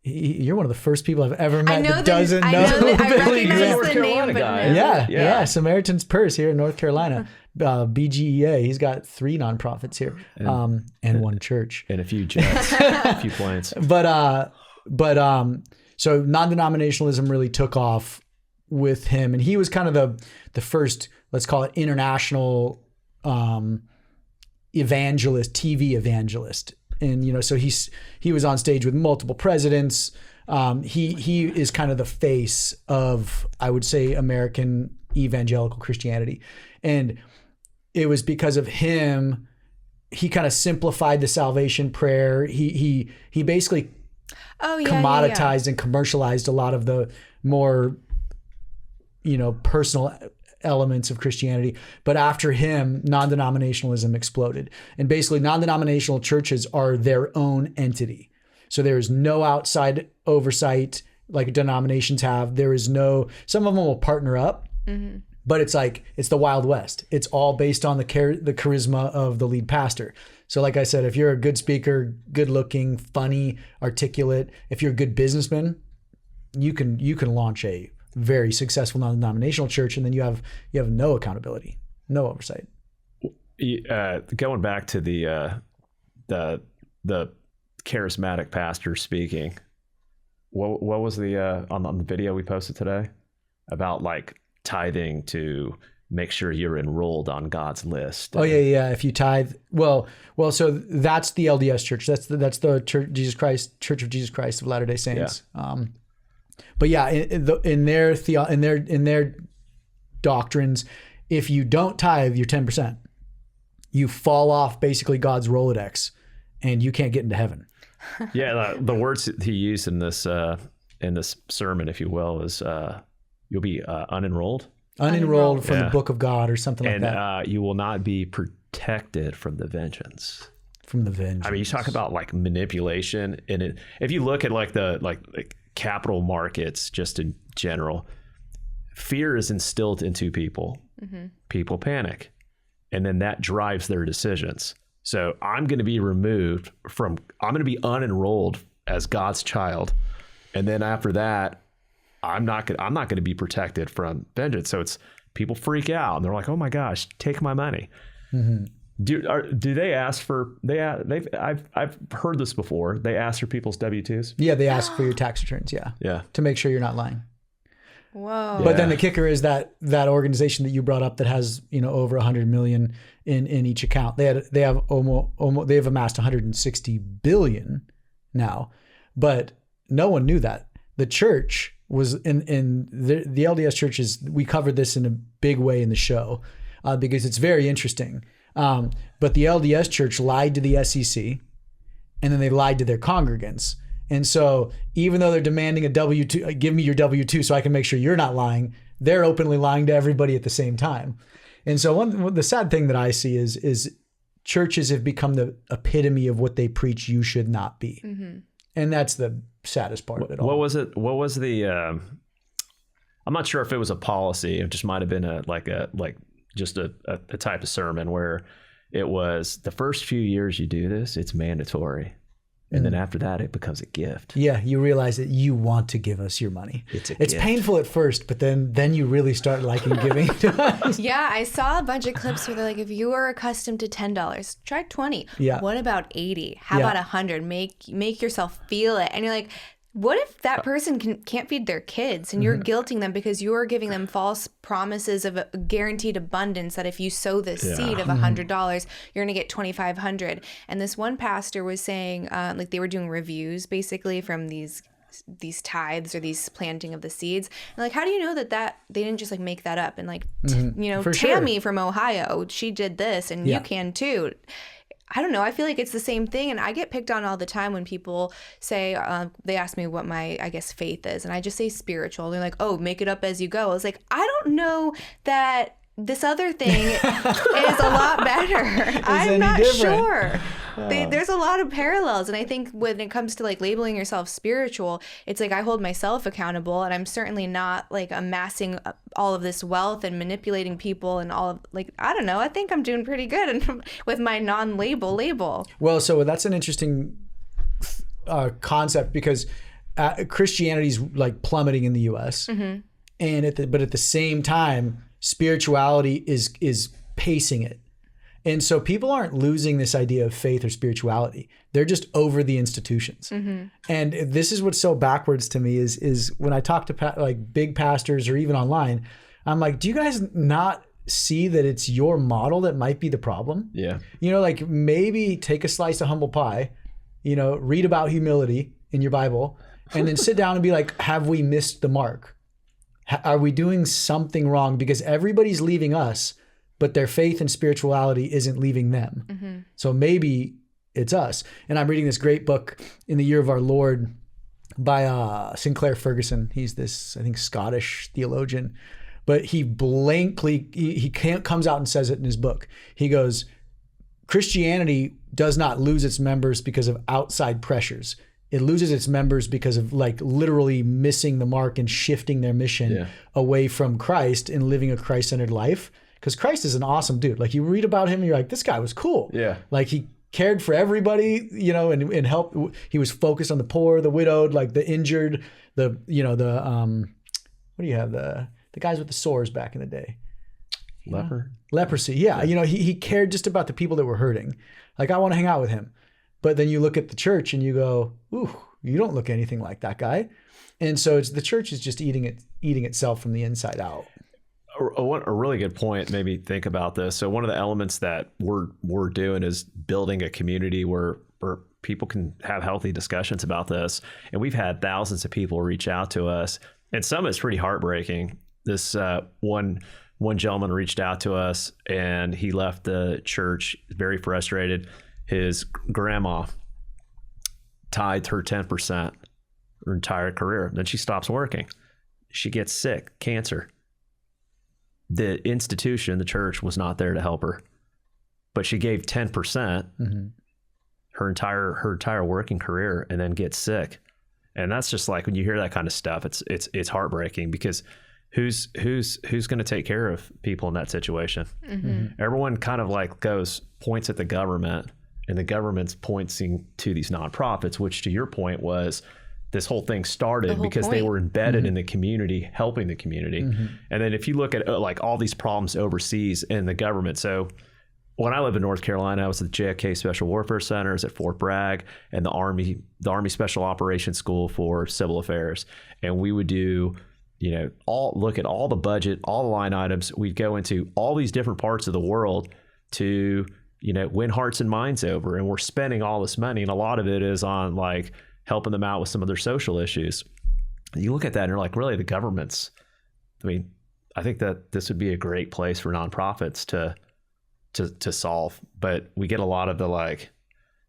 you're one of the first people I've ever met that doesn't know who Billy Graham is. The name, but Yeah, Samaritan's Purse here in North Carolina. BGEA, he's got 3 nonprofits here, and 1 church. And a few jets, a few planes. So non-denominationalism really took off with him, and he was kind of the first, let's call it international evangelist, TV evangelist. And, you know, so he was on stage with multiple presidents. He is kind of the face of, I would say, American evangelical Christianity. And it was because of him, he kind of simplified the salvation prayer. He basically commoditized and commercialized a lot of the more, you know, personal elements of Christianity. But after him, non-denominationalism exploded. And basically non-denominational churches are their own entity. So there is no outside oversight like denominations have. There is no, some of them will partner up, but it's like, it's the Wild West. It's all based on the charisma of the lead pastor. So like I said, if you're a good speaker, good looking, funny, articulate, if you're a good businessman, you can launch a very successful non-denominational church, and then you have no accountability, no oversight. Going back to the charismatic pastor speaking, what was the on the video we posted today about like tithing to make sure you're enrolled on God's list? Oh yeah. If you tithe, well, so that's the LDS Church. That's the Church of Jesus Christ of Latter-day Saints. Yeah. But yeah, in their doctrines, if you don't tithe, you're 10%. You fall off basically God's Rolodex, and you can't get into heaven. Yeah, the words he used in this sermon, if you will, is you'll be unenrolled. Unenrolled from the book of God or something like that. And you will not be protected from the vengeance. From the vengeance. I mean, you talk about like manipulation, and if you look at like capital markets just in general, fear is instilled into people. People panic, and then that drives their decisions. So I'm going to be I'm going to be unenrolled as God's child, and then after that, I'm not going to be protected from vengeance. So it's people freak out and they're like, "Oh my gosh, take my money." Do they ask for? I've heard this before. They ask for people's W-2s. Yeah, they ask for your tax returns. Yeah, to make sure you're not lying. Whoa! But then the kicker is that organization that you brought up that has over 100 million in each account. They have amassed 160 billion now, but no one knew that. The church was in the LDS churches. We covered this in a big way in the show because it's very interesting. But the LDS church lied to the SEC, and then they lied to their congregants. And so even though they're demanding a W-2, give me your W-2 so I can make sure you're not lying, they're openly lying to everybody at the same time. And so the sad thing that I see is churches have become the epitome of what they preach you should not be. And that's the saddest part of it all. What was it? What was the, I'm not sure if it was a policy. It just might've been a type of sermon where it was the first few years you do this, it's mandatory. And then after that, it becomes a gift. Yeah, you realize that you want to give us your money. It's painful at first, but then you really start liking giving to us. Yeah, I saw a bunch of clips where they're like, if you are accustomed to $10, try 20. Yeah. What about 80? How about 100? Make yourself feel it. And you're like, what if that person can't feed their kids and you're guilting them because you're giving them false promises of a guaranteed abundance that if you sow this seed of $100, you're going to get $2,500. And this one pastor was saying, like they were doing reviews basically from these these tithes or these planting of the seeds. And like, how do you know that they didn't just like make that up and like, For Tammy sure. from Ohio, she did this and you can too. I don't know. I feel like it's the same thing. And I get picked on all the time when people say, they ask me what my, I guess, faith is. And I just say spiritual. They're like, oh, make it up as you go. I was like, I don't know that this other thing is a lot better. I'm not sure. There's a lot of parallels. And I think when it comes to like labeling yourself spiritual, it's like I hold myself accountable, and I'm certainly not like amassing all of this wealth and manipulating people and all of like, I don't know. I think I'm doing pretty good with my label. Well, so that's an interesting concept, because Christianity's like plummeting in the U.S. And but at the same time, spirituality is pacing it. And so people aren't losing this idea of faith or spirituality. They're just over the institutions. And this is what's so backwards to me is when I talk to like big pastors or even online, I'm like, do you guys not see that it's your model that might be the problem? Yeah. Like maybe take a slice of humble pie, read about humility in your Bible, and then sit down and be like, have we missed the mark? Are we doing something wrong? Because everybody's leaving us, but their faith and spirituality isn't leaving them. So maybe it's us. And I'm reading this great book, In the Year of Our Lord, by Sinclair Ferguson. He's this, I think, Scottish theologian, but he comes out and says it in his book. He goes, Christianity does not lose its members because of outside pressures. It loses its members because of like literally missing the mark and shifting their mission away from Christ and living a Christ-centered life. Because Christ is an awesome dude. Like you read about him and you're like, this guy was cool. Yeah. Like he cared for everybody, and helped. He was focused on the poor, the widowed, like the injured, what do you have? The guys with the sores back in the day. Leprosy. Yeah. He cared just about the people that were hurting. Like I want to hang out with him. But then you look at the church and you go, ooh, you don't look anything like that guy. And so the church is just eating itself from the inside out. A really good point made me think about this. So one of the elements that we're doing is building a community where people can have healthy discussions about this. And we've had thousands of people reach out to us, and some is pretty heartbreaking. This one gentleman reached out to us, and he left the church very frustrated. His grandma tithed her 10% her entire career. Then she stops working. She gets sick, cancer. The institution, the church, was not there to help her, but she gave 10% her entire working career, and then gets sick. And that's just like, when you hear that kind of stuff, it's heartbreaking, because who's going to take care of people in that situation? Everyone kind of like points at the government. And the government's pointing to these nonprofits, which, to your point, was this whole thing started because they were embedded in the community, helping the community. And then if you look at like all these problems overseas in the government. So when I lived in North Carolina, I was at the JFK Special Warfare Center, I was at Fort Bragg, and the Army Special Operations School for Civil Affairs. And we would do, look at all the budget, all the line items. We'd go into all these different parts of the world to win hearts and minds over. And we're spending all this money, and a lot of it is on like helping them out with some of their social issues. And you look at that and you're like, really, the government's, I think that this would be a great place for nonprofits to solve. But we get a lot of the like,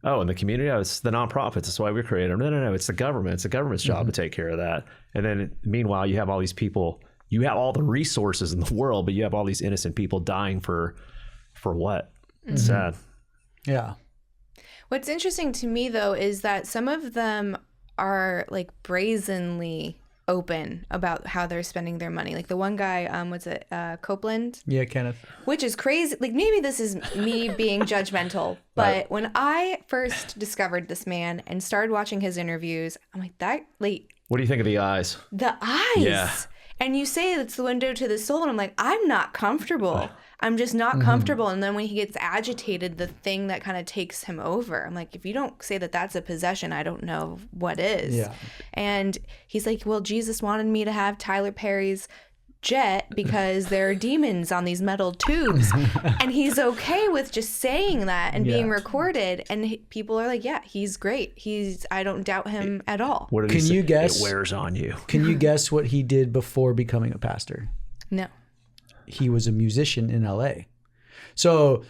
oh, in the community, it's the nonprofits, that's why we created them. No, it's the government. It's the government's job to take care of that. And then meanwhile, you have all these people, you have all the resources in the world, but you have all these innocent people dying for what? It's sad. Yeah. What's interesting to me, though, is that some of them are like brazenly open about how they're spending their money. Like the one guy, Copeland? Yeah, Kenneth. Which is crazy. Like maybe this is me being judgmental, but when I first discovered this man and started watching his interviews, I'm like, what do you think of the eyes? The eyes. Yeah. And you say it's the window to the soul, and I'm like, I'm not comfortable. I'm just not comfortable. And then when he gets agitated, the thing that kind of takes him over, I'm like, if you don't say that that's a possession, I don't know what is. Yeah. And he's like, well, Jesus wanted me to have Tyler Perry's jet because there are demons on these metal tubes. And he's okay with just saying that and being recorded. And people are like, yeah, he's great. I don't doubt him at all. What did he say? You guess? It wears on you. Can you guess what he did before becoming a pastor? No. He was a musician in LA. So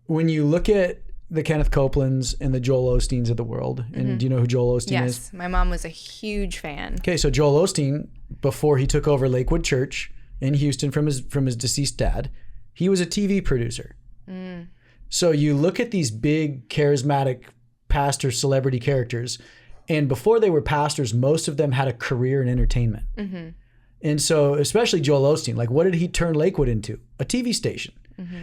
when you look at the Kenneth Copelands and the Joel Osteens of the world, and do you know who Joel Osteen is? Yes, my mom was a huge fan. Okay, so Joel Osteen, before he took over Lakewood Church in Houston from his deceased dad, he was a TV producer. So you look at these big charismatic pastor celebrity characters, and before they were pastors, most of them had a career in entertainment. And so especially Joel Osteen, like what did he turn Lakewood into? A TV station.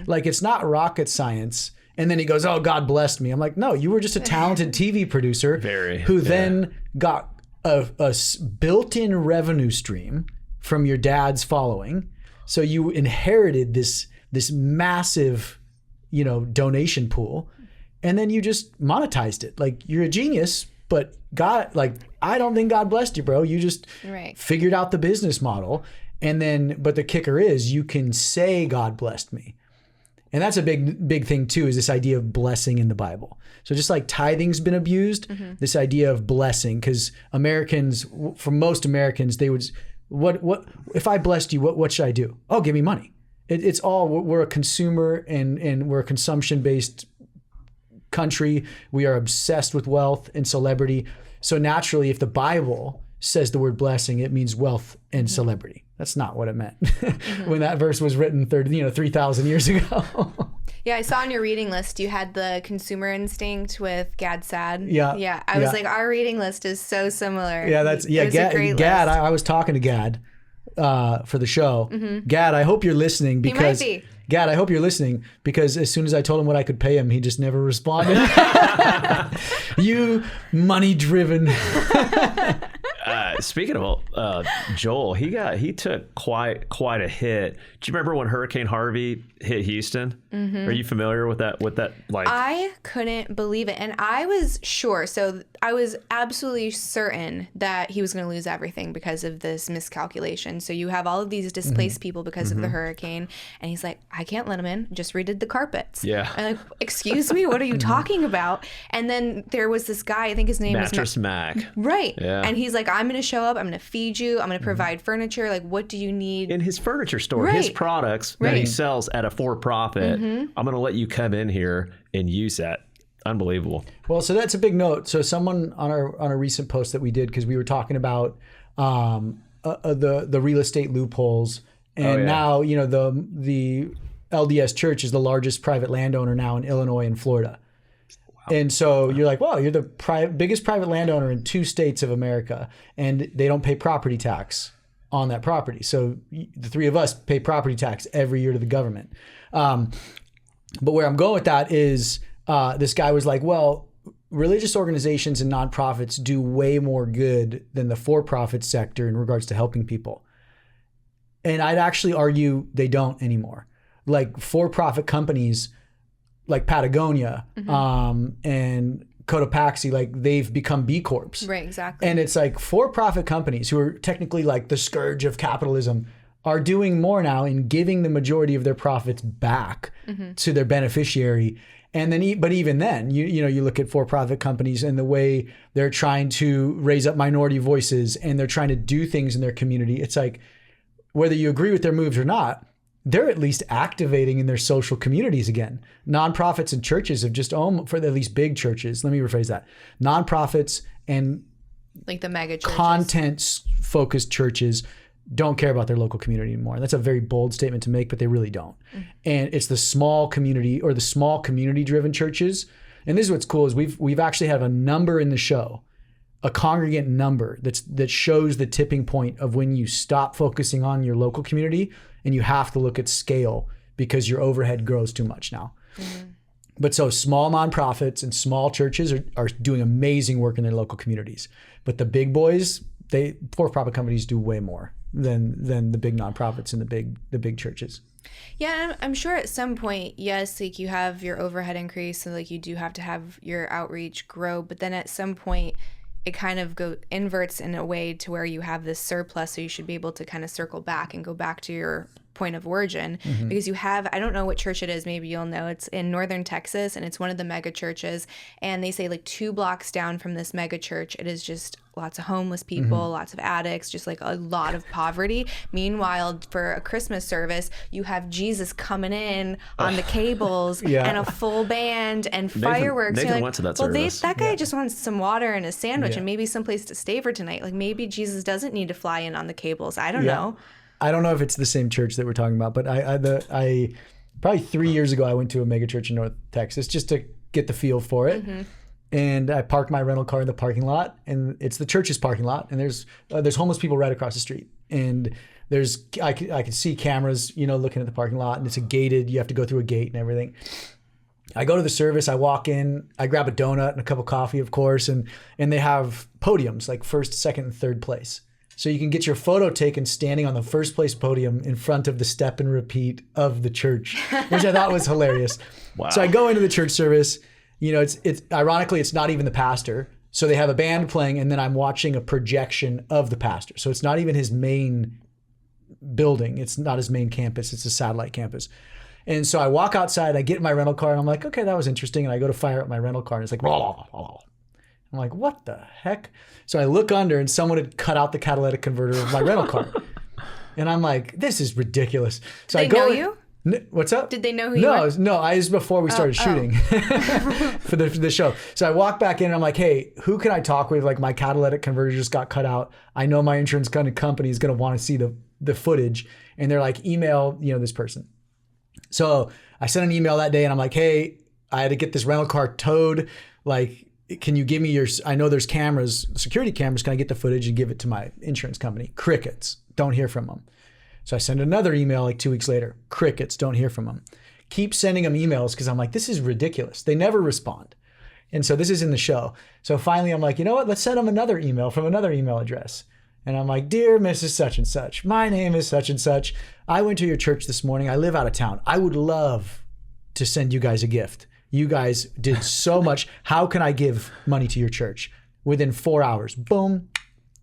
Like it's not rocket science. And then he goes, oh, God blessed me. I'm like, no, you were just a talented TV producer who then got a built-in revenue stream from your dad's following. So you inherited this massive, donation pool, and then you just monetized it. Like you're a genius, but God, like, I don't think God blessed you, bro. You just figured out the business model. And then, but the kicker is you can say God blessed me. And that's a big thing too, is this idea of blessing in the Bible. So just like tithing's been abused, this idea of blessing, because Americans, for most Americans, they would, what if I blessed you, what should I do? Oh, give me money. It's all, we're a consumer and we're a consumption-based country. We are obsessed with wealth and celebrity. So naturally, if the Bible says the word blessing, it means wealth and celebrity. That's not what it meant when that verse was written 3,000 years ago. Yeah, I saw on your reading list you had the consumer instinct with Gad Sad. Yeah. I was like, our reading list is so similar. Yeah, Gad. I was talking to Gad for the show. Gad, I hope you're listening because he might be. Gad, I hope you're listening because as soon as I told him what I could pay him, he just never responded. You money-driven. Speaking of Joel, he took quite a hit. Do you remember when Hurricane Harvey hit Houston? Are you familiar with that? Like, I couldn't believe it, and I was sure. So I was absolutely certain that he was going to lose everything because of this miscalculation. So you have all of these displaced people because of the hurricane, and he's like, I can't let him in. Just redid the carpets. Yeah. I'm like, excuse me, what are you talking about? And then there was this guy, I think his name Mattress was Mac. Right. Yeah. And he's like, I'm going to show up. I'm going to feed you. I'm going to provide furniture. Like, what do you need? In his furniture store, his products that he sells at a for-profit, I'm going to let you come in here and use that. Unbelievable. Well, so that's a big note. So someone on a recent post that we did, because we were talking about the real estate loopholes, and now the LDS Church is the largest private landowner now in Illinois and Florida. Wow. And so you're like, well, you're the biggest private landowner in 2 states of America, and they don't pay property tax on that property. So the 3 of us pay property tax every year to the government. But where I'm going with that is this guy was like, well, religious organizations and nonprofits do way more good than the for-profit sector in regards to helping people. And I'd actually argue they don't anymore. Like for-profit companies like Patagonia and Cotopaxi, like they've become B Corps. Right, exactly. And it's like for-profit companies who are technically like the scourge of capitalism are doing more now in giving the majority of their profits back to their beneficiary. And then, but even then, you look at for-profit companies and the way they're trying to raise up minority voices and they're trying to do things in their community. It's like, whether you agree with their moves or not, they're at least activating in their social communities again. Nonprofits and churches have just, for at least big churches, let me rephrase that. Nonprofits and like the mega churches, content-focused churches don't care about their local community anymore. That's a very bold statement to make, but they really don't. And it's the small community or the small community-driven churches. And this is what's cool is we've actually have a number in the show, a congregant number that shows the tipping point of when you stop focusing on your local community and you have to look at scale because your overhead grows too much now. But so small nonprofits and small churches are doing amazing work in their local communities. But the big boys, for-profit companies do way more than the big nonprofits and the big churches. Yeah, I'm sure at some point, yes, like you have your overhead increase, so like you do have to have your outreach grow, but then at some point it kind of inverts in a way to where you have this surplus, so you should be able to kind of circle back and go back to your point of origin, because you have, I don't know what church it is, maybe you'll know, it's in northern Texas, and it's one of the mega churches, and they say like 2 blocks down from this mega church, it is just lots of homeless people, lots of addicts, just like a lot of poverty. Meanwhile, for a Christmas service, you have Jesus coming in on the cables and a full band and fireworks. Nathan like, went to that well, service. that guy just wants some water and a sandwich and maybe someplace to stay for tonight. Like maybe Jesus doesn't need to fly in on the cables. I don't know. I don't know if it's the same church that we're talking about, but I probably 3 years ago, I went to a mega church in North Texas just to get the feel for it. And I parked my rental car in the parking lot, and it's the church's parking lot, and there's homeless people right across the street, and I can see cameras, looking at the parking lot, and it's you have to go through a gate and everything. I go to the service, I walk in, I grab a donut and a cup of coffee, of course, and they have podiums like first, second, and third place. So you can get your photo taken standing on the first place podium in front of the step and repeat of the church, which I thought was hilarious. Wow. So I go into the church service, it's ironically, it's not even the pastor. So they have a band playing, and then I'm watching a projection of the pastor. So it's not even his main building. It's not his main campus. It's a satellite campus. And so I walk outside, I get in my rental car, and I'm like, okay, that was interesting. And I go to fire up my rental car, and it's like, blah, blah, blah. I'm like, what the heck? So I look under, and someone had cut out the catalytic converter of my rental car. And I'm like, this is ridiculous. So Did they know you? What's up? Did they know who you were? No, it was before we started shooting for the show. So I walk back in, and I'm like, hey, who can I talk with? Like, my catalytic converter just got cut out. I know my insurance company is going to want to see the footage. And they're like, email, this person. So I sent an email that day, and I'm like, hey, I had to get this rental car towed. Like, can you give me I know there's cameras, security cameras. Can I get the footage and give it to my insurance company? Crickets. Don't hear from them. So I send another email like 2 weeks later. Crickets. Don't hear from them. Keep sending them emails because I'm like, this is ridiculous. They never respond. And so this is in the show. So finally I'm like, you know what? Let's send them another email from another email address. And I'm like, dear Mrs. Such and Such, my name is such and such. I went to your church this morning. I live out of town. I would love to send you guys a gift. You guys did so much. How can I give money to your church? Within 4 hours, boom.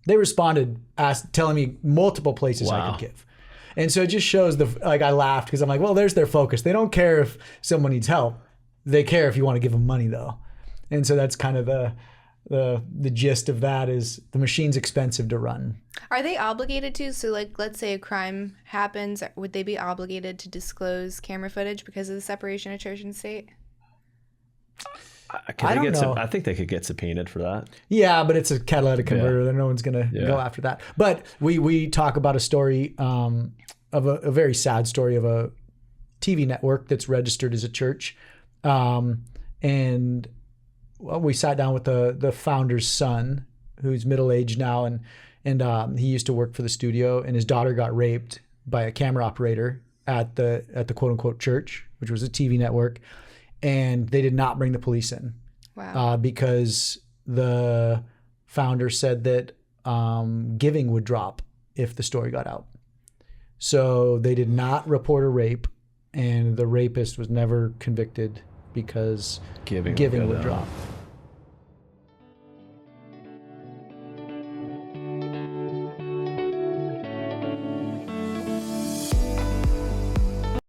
They responded, telling me multiple places I could give. And so it just shows I laughed because I'm like, well, there's their focus. They don't care if someone needs help. They care if you want to give them money though. And so that's kind of the gist of that is the machine's expensive to run. Are they obligated to? So like, let's say a crime happens, would they be obligated to disclose camera footage because of the separation of church and state? I don't know. I think they could get subpoenaed for that. Yeah, but it's a catalytic converter. Yeah. No one's going to go after that. But we talk about a story of a very sad story of a TV network that's registered as a church. And we sat down with the founder's son, who's middle-aged now, and he used to work for the studio, and his daughter got raped by a camera operator at the quote-unquote church, which was a TV network. And they did not bring the police in. Wow. Because the founder said that giving would drop if the story got out. So they did not report a rape, and the rapist was never convicted because giving would drop.